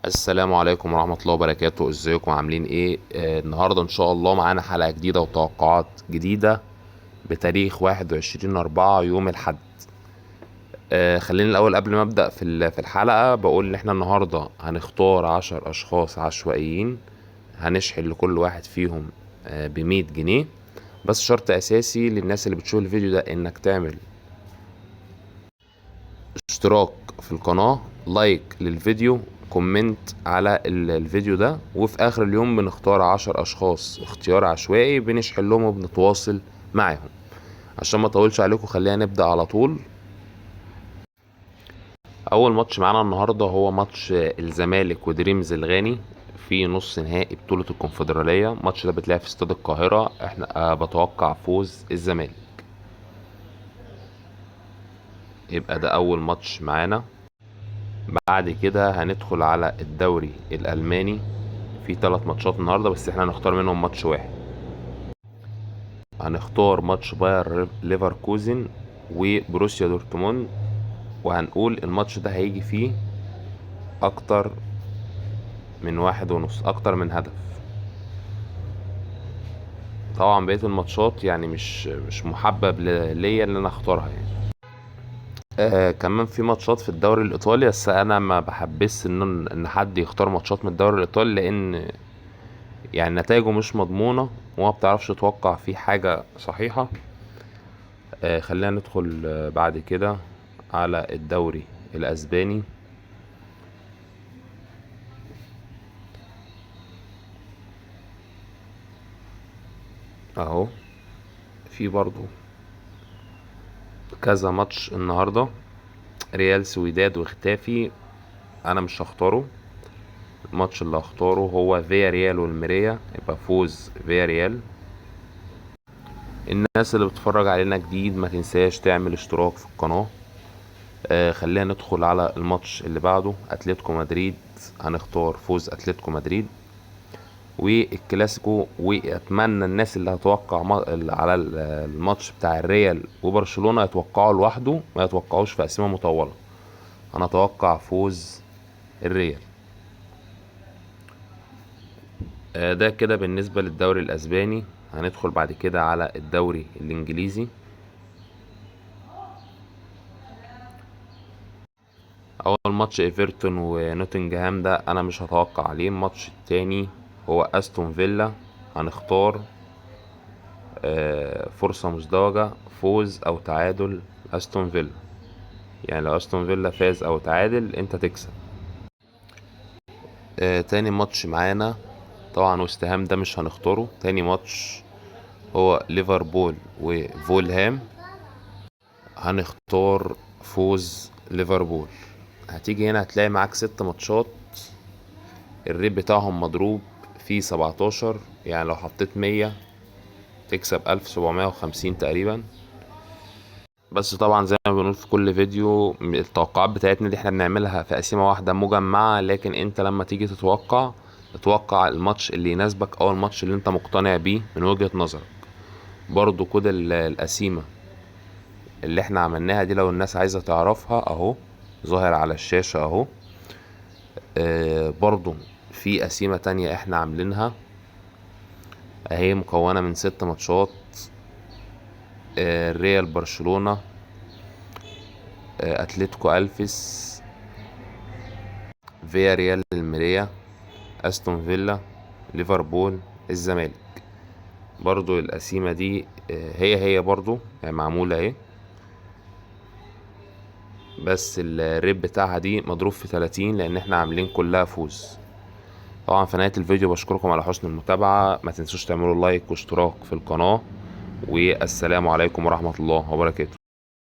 السلام عليكم ورحمة الله وبركاته. ازيكم عاملين ايه؟ النهاردة ان شاء الله معانا حلقة جديدة وتوقعات جديدة بتاريخ 21/4 يوم الحد. خليني الاول قبل ما ابدأ في الحلقة بقول ان احنا النهاردة هنختار 10 اشخاص عشوائيين، هنشحن لكل واحد فيهم ب100 جنيه. بس شرط اساسي للناس اللي بتشوف الفيديو ده انك تعمل اشتراك في القناة، لايك للفيديو، كومنت على الفيديو ده. وفي اخر اليوم بنختار 10 اشخاص اختيار عشوائي بنشحن لهم وبنتواصل معاهم. عشان ما اطولش عليكم خلينا نبدأ على طول. اول ماتش معانا النهاردة هو ماتش الزمالك ودريمز الغاني في نص نهائي بطولة الكونفدرالية. الماتش ده بتلعب في استاد القاهرة. احنا بتوقع فوز الزمالك. يبقى ده اول ماتش معانا. بعد كده هندخل على الدوري الألماني. في 3 ماتشات النهارده بس احنا هنختار منهم ماتش واحد. هنختار ماتش باير ليفركوزن وبروسيا دورتموند، وهنقول الماتش ده هيجي فيه اكتر من 1.5، اكتر من هدف. طبعا بقية الماتشات يعني مش محبب ليا ان انا اختارها يعني. كمان في ماتشات في الدوري الايطالي، بس انا ما بحبس ان حد يختار ماتشات من الدوري الايطالي، لان يعني نتائجه مش مضمونة وما بتعرفش تتوقع فيه حاجة صحيحة. خلينا ندخل بعد كده على الدوري الأسباني. اهو في برضو كذا ماتش النهاردة. ريال سويداد واختافي انا مش هختاره. الماتش اللي هختاره هو فيا ريال والميريا، يبقى فوز فيا ريال. الناس اللي بتتفرج علينا جديد ما تنساش تعمل اشتراك في القناة. خلينا ندخل على الماتش اللي بعده، اتلتيكو مدريد. هنختار فوز اتلتيكو مدريد والكلاسيكو. واتمنى الناس اللي هتوقع على الماتش بتاع الريال وبرشلونة يتوقعوا لوحده، ما يتوقعوش في قسيمة مطولة. انا اتوقع فوز الريال. ده كده بالنسبة للدوري الاسباني. هندخل بعد كده على الدوري الانجليزي. اول ماتش ايفرتون ونوتنجهام ده انا مش هتوقع عليه. الماتش التاني هو استون فيلا. هنختار فرصة مزدوجة، فوز او تعادل استون فيلا. يعني لو استون فيلا فاز او تعادل انت تكسب. تاني ماتش معانا طبعا وست هام ده مش هنختاره. تاني ماتش هو ليفربول وفولهام. هنختار فوز ليفربول. هتيجي هنا هتلاقي معاك 6 ماتشات، الريت بتاعهم مضروب في 17. يعني لو حطيت 100 تكسب 1750 تقريبا. بس طبعا زي ما بنقول في كل فيديو، التوقعات بتاعتنا دي احنا بنعملها في قسيمة واحدة مجمعة، لكن انت لما تيجي تتوقع الماتش اللي يناسبك او الماتش اللي انت مقتنع بيه من وجهة نظرك. برضو كده القسيمة اللي احنا عملناها دي لو الناس عايزة تعرفها اهو ظاهر على الشاشة اهو. برضو في قسيمة تانية احنا عاملينها اهي مكونة من 6 ماتشات. ريال برشلونة، اتلتيكو الفيس، فيا ريال الميريا، استون فيلا، ليفربول، الزمالك. برضو القسيمة دي هي برضو يعني معمولة اهي، بس الريت بتاعها دي مضروب في 30 لان احنا عاملين كلها فوز. طبعا في نهاية الفيديو بشكركم على حسن المتابعة. ما تنسوش تعملوا لايك واشتراك في القناة، والسلام عليكم ورحمة الله وبركاته.